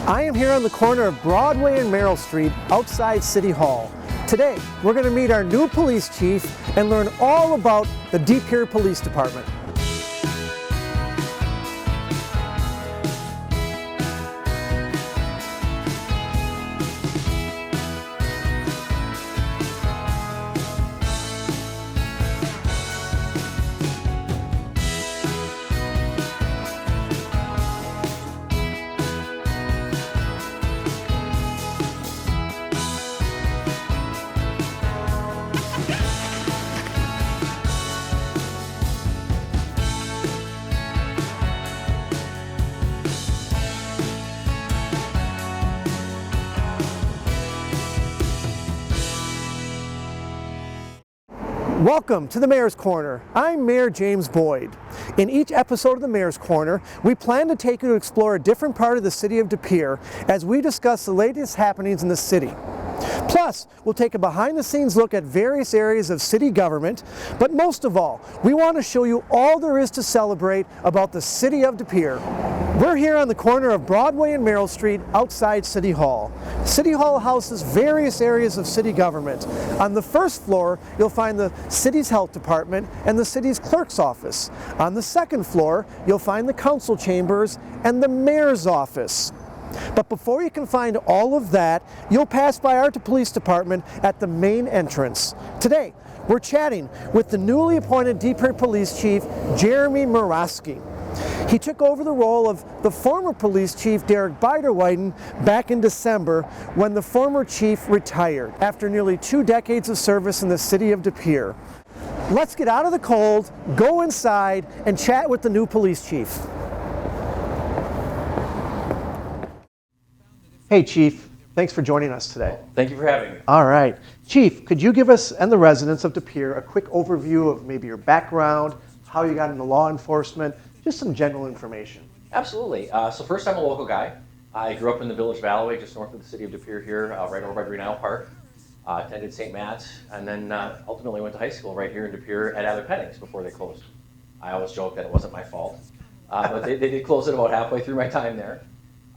I am here on the corner of Broadway and Merrill Street outside City Hall. Today, we're going to meet our new police chief and learn all about the De Pere Police Department. Welcome to the Mayor's Corner. I'm Mayor James Boyd. In each episode of the Mayor's Corner, we plan to take you to explore a different part of the city of De Pere as we discuss the latest happenings in the city. Plus, we'll take a behind-the-scenes look at various areas of city government, but most of all, we want to show you all there is to celebrate about the city of De Pere. We're here on the corner of Broadway and Merrill Street outside City Hall. City Hall houses various areas of city government. On the first floor, you'll find the city's health department and the city's clerk's office. On the second floor, you'll find the council chambers and the mayor's office. But before you can find all of that, you'll pass by our police department at the main entrance. Today, we're chatting with the newly appointed De Pere Police Chief, Jeremy Muraski. He took over the role of the former police chief, Derek Biderweiden, back in December when the former chief retired after nearly 2 decades of service in the city of De Pere. Let's get out of the cold, go inside, and chat with the new police chief. Hey, Chief. Thanks for joining us today. Thank you for having me. All right. Chief, could you give us and the residents of De Pere a quick overview of maybe your background, how you got into law enforcement, just some general information? Absolutely. So first, I'm a local guy. I grew up in the Village of Alloway, just north of the city of De Pere here, right over by Green Isle Park. Attended St. Matt's, and then ultimately went to high school right here in De Pere at Adler Pennings before they closed. I always joke that it wasn't my fault, but they did close it about halfway through my time there.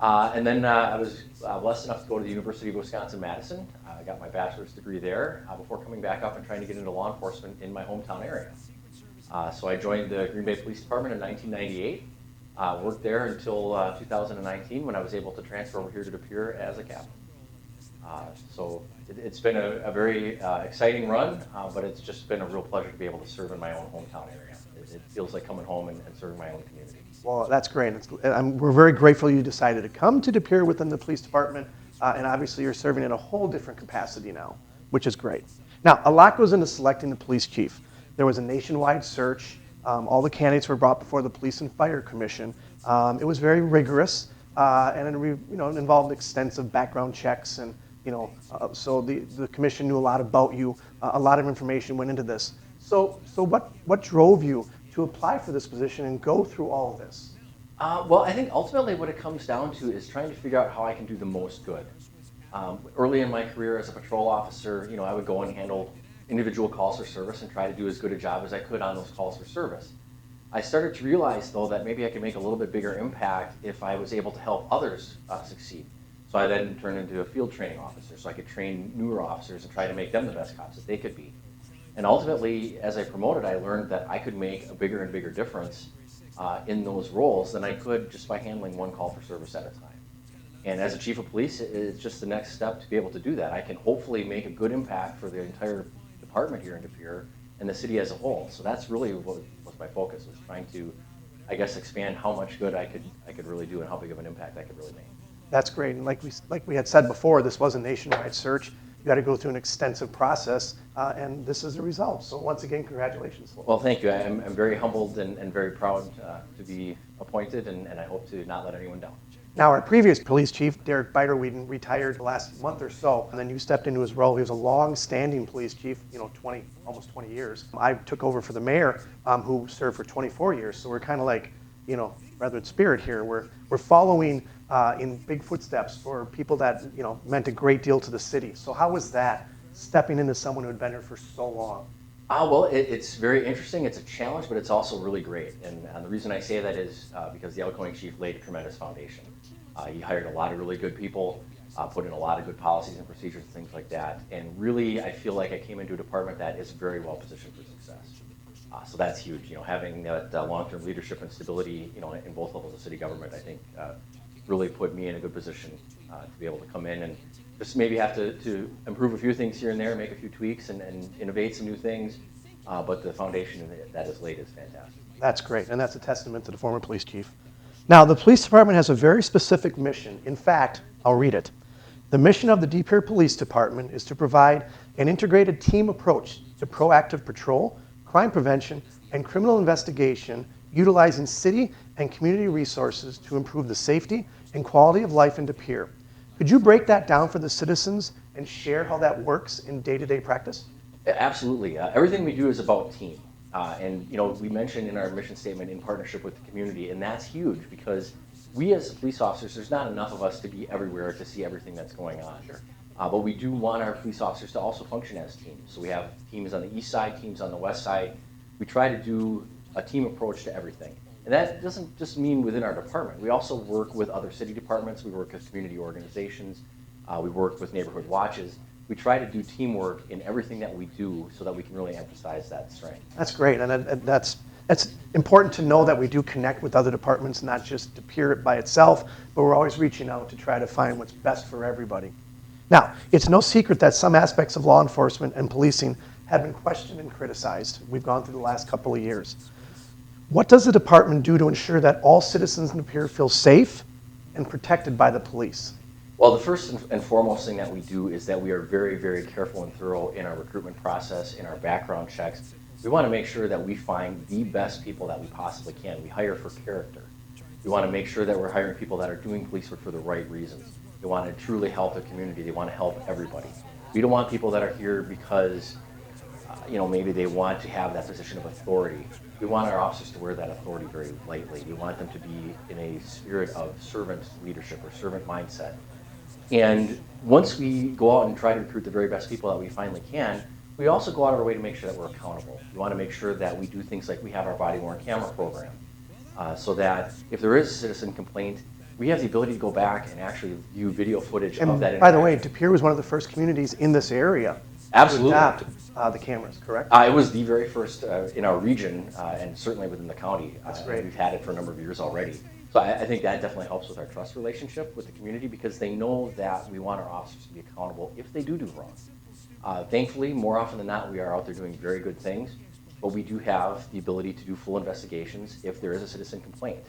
And then I was blessed enough to go to the University of Wisconsin-Madison. I got my bachelor's degree there before coming back up and trying to get into law enforcement in my hometown area. So I joined the Green Bay Police Department in 1998, worked there until 2019 when I was able to transfer over here to De Pere as a captain. So it's been a very exciting run, but it's just been a real pleasure to be able to serve in my own hometown area. It feels like coming home and serving my own community. Well, that's great. We're very grateful you decided to come to De Pere within the police department, and obviously you're serving in a whole different capacity now, which is great. Now, a lot goes into selecting the police chief. There was a nationwide search. All the candidates were brought before the Police and Fire Commission. It was very rigorous, and it involved extensive background checks, and so the commission knew a lot about you. A lot of information went into this. So what drove you to apply for this position and go through all of this? Well, I think ultimately what it comes down to is trying to figure out how I can do the most good. Early in my career as a patrol officer, I would go and handle individual calls for service and try to do as good a job as I could on those calls for service. I started to realize, though, that maybe I could make a little bit bigger impact if I was able to help others succeed. So I then turned into a field training officer, so I could train newer officers and try to make them the best cops that they could be. And ultimately, as I promoted, I learned that I could make a bigger and bigger difference in those roles than I could just by handling one call for service at a time. And as a chief of police, it's just the next step to be able to do that. I can hopefully make a good impact for the entire department here in De Pere and the city as a whole. So that's really what was my focus, was trying to, I guess, expand how much good I could really do and how big of an impact I could really make. That's great. And like we had said before, this was a nationwide search. You got to go through an extensive process, and this is the result. So once again, congratulations. Well, thank you. I'm very humbled and very proud to be appointed, and I hope to not let anyone down. Now, our previous police chief, Derek Biderweiden, retired last month or so, and then you stepped into his role. He was a long-standing police chief, almost 20 years. I took over for the mayor, who served for 24 years. So we're kind of like, rather in spirit here. We're following in big footsteps for people that meant a great deal to the city. So how was that, stepping into someone who had been here for so long? Well, it's very interesting. It's a challenge, but it's also really great. And the reason I say that is because the outgoing chief laid a tremendous foundation. He hired a lot of really good people, put in a lot of good policies and procedures and things like that. And really, I feel like I came into a department that is very well positioned for success. So that's huge. Having that long-term leadership and stability, in both levels of city government, I think really put me in a good position to be able to come in and just maybe have to improve a few things here and there, make a few tweaks and innovate some new things. But the foundation that is laid is fantastic. That's great, and that's a testament to the former police chief. Now, the police department has a very specific mission. In fact, I'll read it. The mission of the De Pere Police Department is to provide an integrated team approach to proactive patrol, crime prevention, and criminal investigation, utilizing city and community resources to improve the safety and quality of life in De Pere. Could you break that down for the citizens and share how that works in day-to-day practice? Absolutely. Everything we do is about team. And we mentioned in our mission statement in partnership with the community, and that's huge because we as police officers, there's not enough of us to be everywhere to see everything that's going on. Sure. But we do want our police officers to also function as teams. So we have teams on the east side, teams on the west side. We try to do a team approach to everything. And that doesn't just mean within our department. We also work with other city departments. We work with community organizations. We work with neighborhood watches. We try to do teamwork in everything that we do so that we can really emphasize that strength. That's great, and that's important to know that we do connect with other departments, not just De Pere by itself, but we're always reaching out to try to find what's best for everybody. Now, it's no secret that some aspects of law enforcement and policing have been questioned and criticized. We've gone through the last couple of years. What does the department do to ensure that all citizens in De Pere feel safe and protected by the police? Well, the first and foremost thing that we do is that we are very, very careful and thorough in our recruitment process, in our background checks. We want to make sure that we find the best people that we possibly can. We hire for character. We want to make sure that we're hiring people that are doing police work for the right reasons. They want to truly help the community. They want to help everybody. We don't want people that are here because, maybe they want to have that position of authority. We want our officers to wear that authority very lightly. We want them to be in a spirit of servant leadership or servant mindset. And once we go out and try to recruit the very best people that we finally can, we also go out of our way to make sure that we're accountable. We want to make sure that we do things like we have our body-worn camera program, so that if there is a citizen complaint, we have the ability to go back and actually view video footage of that. By the way, De Pere was one of the first communities in this area Absolutely. to adopt the cameras, correct? It was the very first in our region, and certainly within the county. That's great. We've had it for a number of years already. So I think that definitely helps with our trust relationship with the community because they know that we want our officers to be accountable if they do wrong. Thankfully, more often than not, we are out there doing very good things, but we do have the ability to do full investigations if there is a citizen complaint.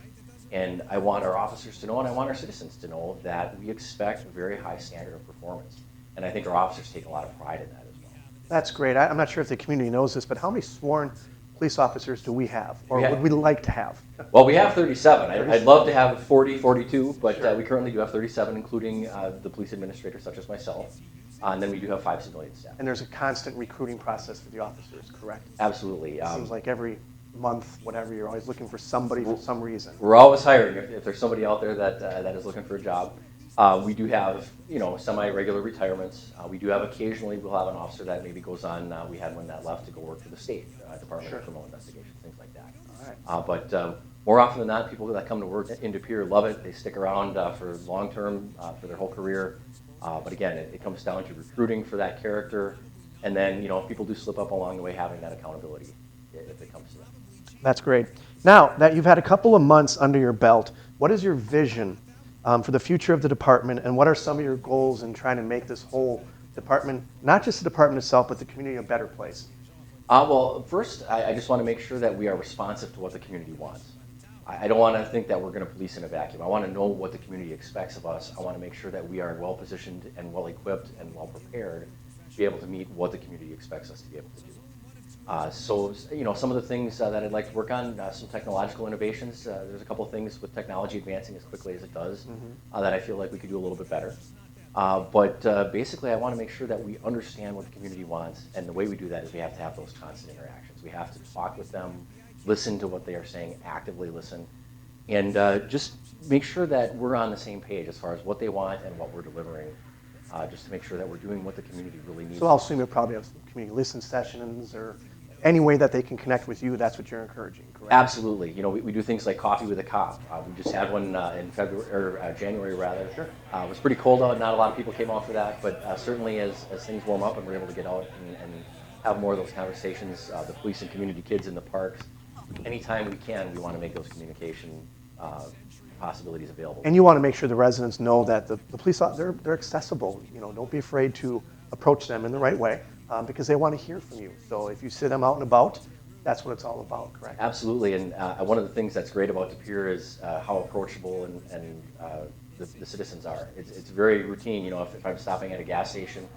And I want our officers to know, and I want our citizens to know that we expect a very high standard of performance. And I think our officers take a lot of pride in that as well. That's great. I'm not sure if the community knows this, but how many sworn police officers do we have, or would we like to have? Well, we have 37. I'd love to have 40, 42, but sure. We currently do have 37, including the police administrators such as myself. And then we do have 5 civilian staff. And there's a constant recruiting process for the officers, correct? Absolutely. It seems like every month, whatever, you're always looking for somebody for some reason. We're always hiring if there's somebody out there that is looking for a job. We do have, semi-regular retirements. We do have occasionally, we'll have an officer that maybe goes on, we had one that left to go work for the state Department of Criminal Investigation, things like that. All right. But more often than not, people that come to work in De Pere love it. They stick around for long-term, for their whole career. But again, it comes down to recruiting for that character. And then, if people do slip up along the way, having that accountability if it comes to that. That's great. Now that you've had a couple of months under your belt, what is your vision for the future of the department, and what are some of your goals in trying to make this whole department, not just the department itself, but the community, a better place? Well, first, I just want to make sure that we are responsive to what the community wants. I don't want to think that we're going to police in a vacuum. I want to know what the community expects of us. I want to make sure that we are well-positioned and well-equipped and well-prepared to be able to meet what the community expects us to be able to do. So, some of the things that I'd like to work on, some technological innovations. There's a couple of things with technology advancing as quickly as it does that I feel like we could do a little bit better. But basically, I want to make sure that we understand what the community wants, and the way we do that is we have to have those constant interactions. We have to talk with them, listen to what they are saying, actively listen, and just make sure that we're on the same page as far as what they want and what we're delivering, just to make sure that we're doing what the community really needs. So I'll assume you'll probably have some community listen sessions or any way that they can connect with you, that's what you're encouraging, correct? Absolutely. You know, we do things like coffee with a cop. We just had one in February or January rather. Sure. It was pretty cold out. Not a lot of people came out for that, but certainly as things warm up and we're able to get out and have more of those conversations, the police and community kids in the parks, anytime we can, we want to make those communication possibilities available. And you want to make sure the residents know that the police, they're accessible. You know, don't be afraid to approach them in the right way because they want to hear from you. So if you see them out and about, that's what it's all about, correct? Absolutely, and one of the things that's great about De Pere is how approachable and the citizens are. It's very routine, you know, if I'm stopping at a gas station,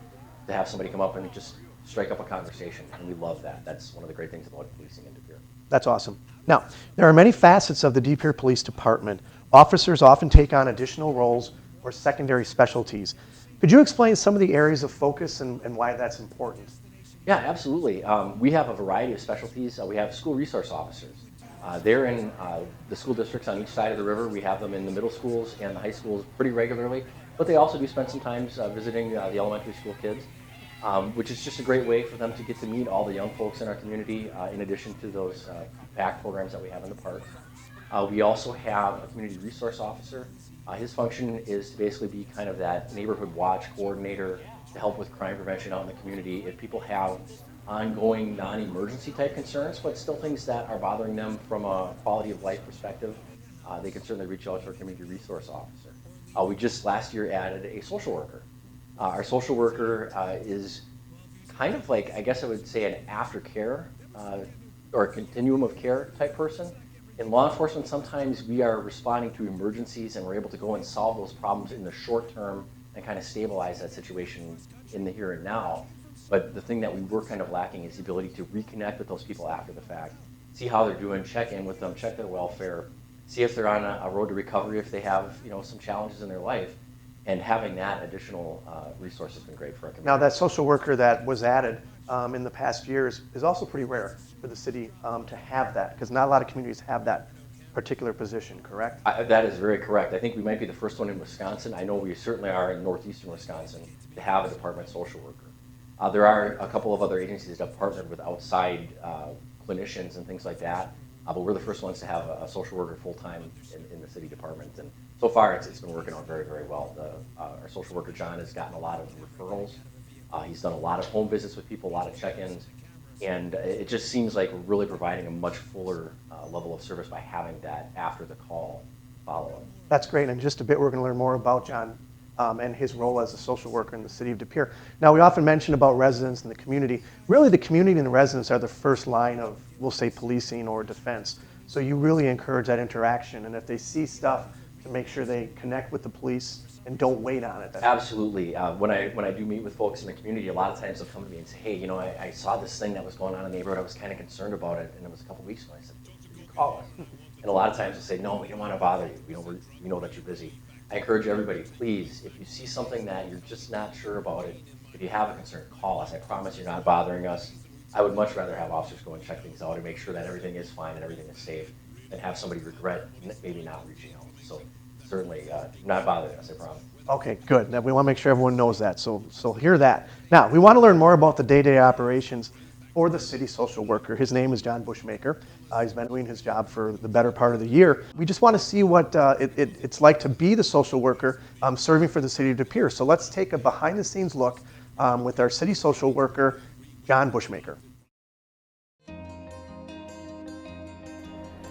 to have somebody come up and just strike up a conversation, and we love that. That's one of the great things about policing in De Pere. That's awesome. Now, there are many facets of the De Pere Police Department. Officers often take on additional roles or secondary specialties. Could you explain some of the areas of focus and why that's important? Yeah, absolutely. We have a variety of specialties. We have school resource officers. They're in the school districts on each side of the river. We have them in the middle schools and the high schools pretty regularly, but they also do spend some time visiting the elementary school kids, which is just a great way for them to get to meet all the young folks in our community, in addition to those PAC programs that we have in the park. We also have a community resource officer. His function is to basically be kind of that neighborhood watch coordinator to help with crime prevention out in the community. If people have ongoing non-emergency type concerns, but still things that are bothering them from a quality of life perspective, they can certainly reach out to our community resource officer. We just last year added a social worker. Our social worker is kind of like, I guess I would say, an aftercare or a continuum of care type person. In law enforcement, sometimes we are responding to emergencies and we're able to go and solve those problems in the short term and kind of stabilize that situation in the here and now. But the thing that we were kind of lacking is the ability to reconnect with those people after the fact, see how they're doing, check in with them, check their welfare, see if they're on a road to recovery, if they have, you know, some challenges in their life. And having that additional resource has been great for our community. Now, that social worker that was added in the past years is also pretty rare for the city to have that, because not a lot of communities have that particular position, correct? That is very correct. I think we might be the first one in Wisconsin. I know we certainly are in northeastern Wisconsin to have a department social worker. There are a couple of other agencies that have partnered with outside clinicians and things like that, but we're the first ones to have a social worker full-time in the city department. And so far, it's been working out very, very well. Our social worker, John, has gotten a lot of referrals. He's done a lot of home visits with people, a lot of check-ins. And it just seems like we're really providing a much fuller level of service by having that after the call follow-up. That's great. In just a bit, we're going to learn more about John and his role as a social worker in the city of De Pere. Now, we often mention about residents and the community. Really, the community and the residents are the first line of, we'll say, policing or defense. So you really encourage that interaction. And if they see stuff, to make sure they connect with the police and don't wait on it. Absolutely. When I do meet with folks in the community, a lot of times they'll come to me and say, hey, you know, I saw this thing that was going on in the neighborhood. I was kind of concerned about it, and it was a couple weeks ago. I said, can you call us? And a lot of times they'll say, no, we don't want to bother you. We know that you're busy. I encourage everybody, please, if you see something that you're just not sure about it, if you have a concern, call us. I promise you're not bothering us. I would much rather have officers go and check things out and make sure that everything is fine and everything is safe than have somebody regret maybe not reaching out. So certainly not bothering us, I promise. Okay, good. Now, we want to make sure everyone knows that, so hear that. Now, we want to learn more about the day-to-day operations for the city social worker. His name is John Bushmaker. He's been doing his job for the better part of the year. We just want to see what it's like to be the social worker serving for the city of De Pere. So let's take a behind-the-scenes look with our city social worker, John Bushmaker.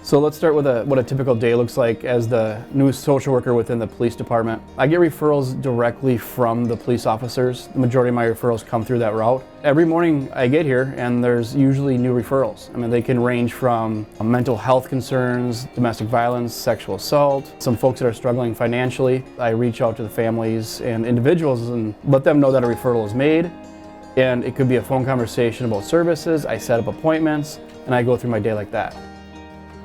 So let's start with what a typical day looks like as the new social worker within the police department. I get referrals directly from the police officers. The majority of my referrals come through that route. Every morning I get here and there's usually new referrals. I mean, they can range from mental health concerns, domestic violence, sexual assault, some folks that are struggling financially. I reach out to the families and individuals and let them know that a referral is made. And it could be a phone conversation about services. I set up appointments and I go through my day like that.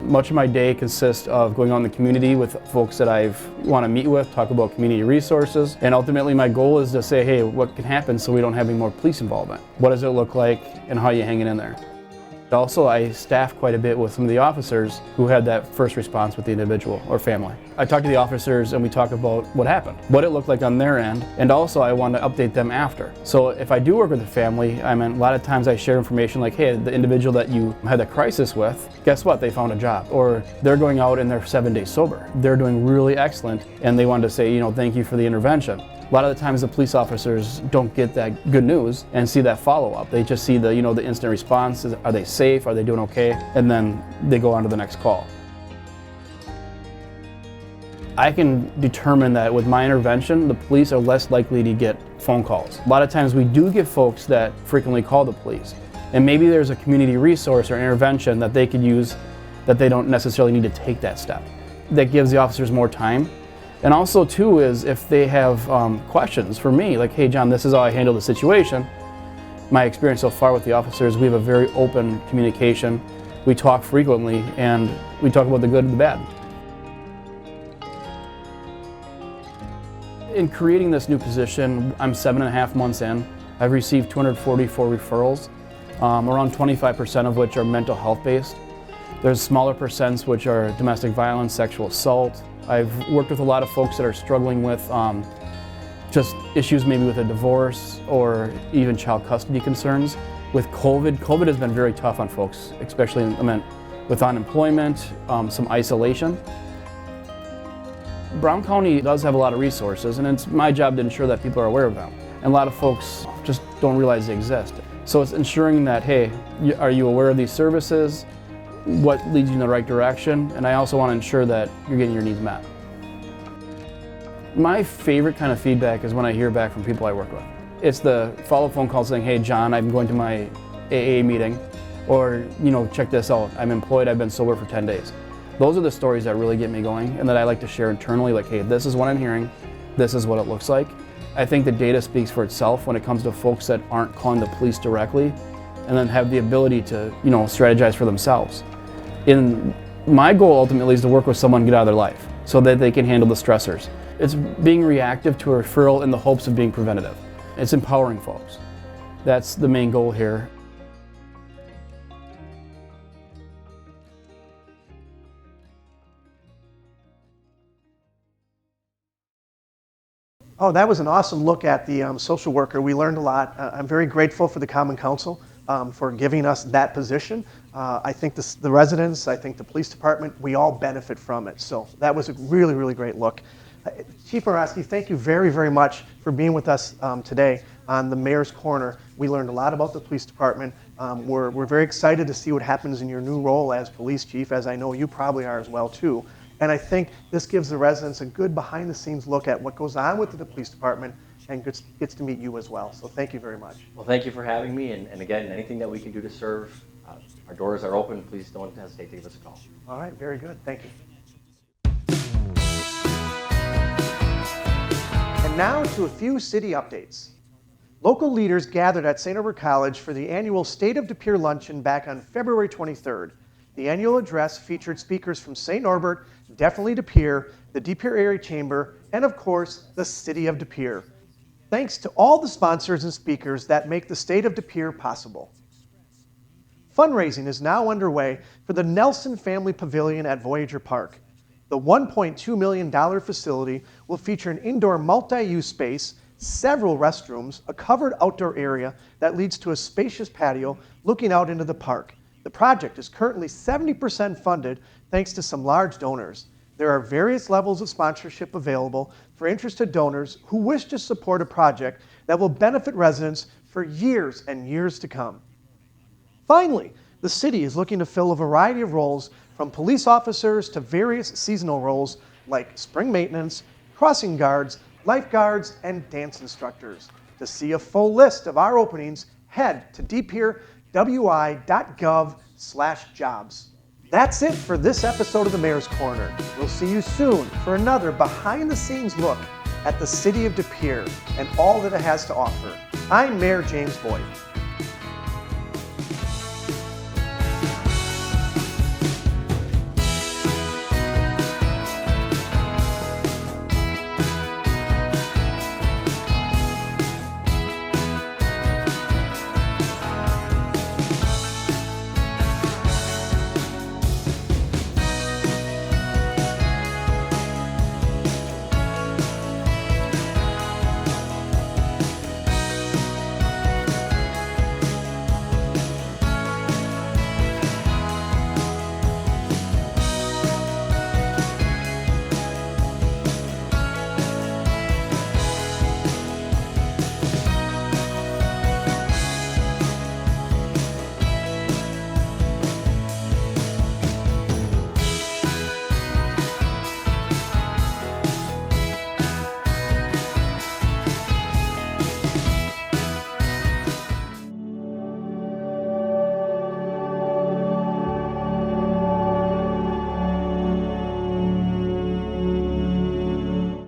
Much of my day consists of going out in the community with folks that I want to meet with, talk about community resources, and ultimately my goal is to say, hey, what can happen so we don't have any more police involvement? What does it look like and how are you hanging in there? Also, I staff quite a bit with some of the officers who had that first response with the individual or family. I talk to the officers and we talk about what happened, what it looked like on their end, and also I want to update them after. So if I do work with the family, a lot of times I share information like, hey, the individual that you had a crisis with, guess what, they found a job. Or they're going out and they're 7 days sober. They're doing really excellent and they wanted to say, thank you for the intervention. A lot of the times the police officers don't get that good news and see that follow-up. They just see the instant response. Are they safe? Are they doing okay? And then they go on to the next call. I can determine that with my intervention, the police are less likely to get phone calls. A lot of times we do get folks that frequently call the police. And maybe there's a community resource or intervention that they could use that they don't necessarily need to take that step. That gives the officers more time. And also too is if they have questions for me, like, hey John, this is how I handle the situation. My experience so far with the officers, we have a very open communication. We talk frequently and we talk about the good and the bad. In creating this new position, I'm 7.5 months in. I've received 244 referrals, around 25% of which are mental health based. There's smaller percents which are domestic violence, sexual assault. I've worked with a lot of folks that are struggling with just issues maybe with a divorce or even child custody concerns. With COVID has been very tough on folks, especially with unemployment, some isolation. Brown County does have a lot of resources and it's my job to ensure that people are aware of them. And a lot of folks just don't realize they exist. So it's ensuring that, hey, are you aware of these services? What leads you in the right direction? And I also want to ensure that you're getting your needs met. My favorite kind of feedback is when I hear back from people I work with. It's the follow-up phone call saying, hey John, I'm going to my AA meeting, or check this out, I'm employed, I've been sober for 10 days. Those are the stories that really get me going and that I like to share internally, like, hey, this is what I'm hearing, this is what it looks like. I think the data speaks for itself when it comes to folks that aren't calling the police directly and then have the ability to strategize for themselves. My goal ultimately is to work with someone to get out of their life so that they can handle the stressors. It's being reactive to a referral in the hopes of being preventative. It's empowering folks. That's the main goal here. Oh, that was an awesome look at the social worker. We learned a lot. I'm very grateful for the Common Council for giving us that position. I think the residents, I think the police department, we all benefit from it. So that was a really, really great look. Chief Muraski, thank you very, very much for being with us today on the Mayor's Corner. We learned a lot about the police department. We're very excited to see what happens in your new role as police chief, as I know you probably are as well too. And I think this gives the residents a good behind-the-scenes look at what goes on with the police department and gets to meet you as well. So thank you very much. Well, thank you for having me. And again, anything that we can do to serve, our doors are open. Please don't hesitate to give us a call. All right, very good. Thank you. And now to a few city updates. Local leaders gathered at St. Norbert College for the annual State of De Pere luncheon back on February 23rd. The annual address featured speakers from St. Norbert, definitely De Pere, the De Pere Area Chamber, and of course, the City of De Pere. Thanks to all the sponsors and speakers that make the State of De Pere possible. Fundraising is now underway for the Nelson Family Pavilion at Voyager Park. The $1.2 million facility will feature an indoor multi-use space, several restrooms, a covered outdoor area that leads to a spacious patio looking out into the park. The project is currently 70% funded thanks to some large donors. There are various levels of sponsorship available for interested donors who wish to support a project that will benefit residents for years and years to come. Finally, the city is looking to fill a variety of roles from police officers to various seasonal roles like spring maintenance, crossing guards, lifeguards, and dance instructors. To see a full list of our openings, head to deperewi.gov/jobs. That's it for this episode of the Mayor's Corner. We'll see you soon for another behind-the-scenes look at the City of De Pere and all that it has to offer. I'm Mayor James Boyd.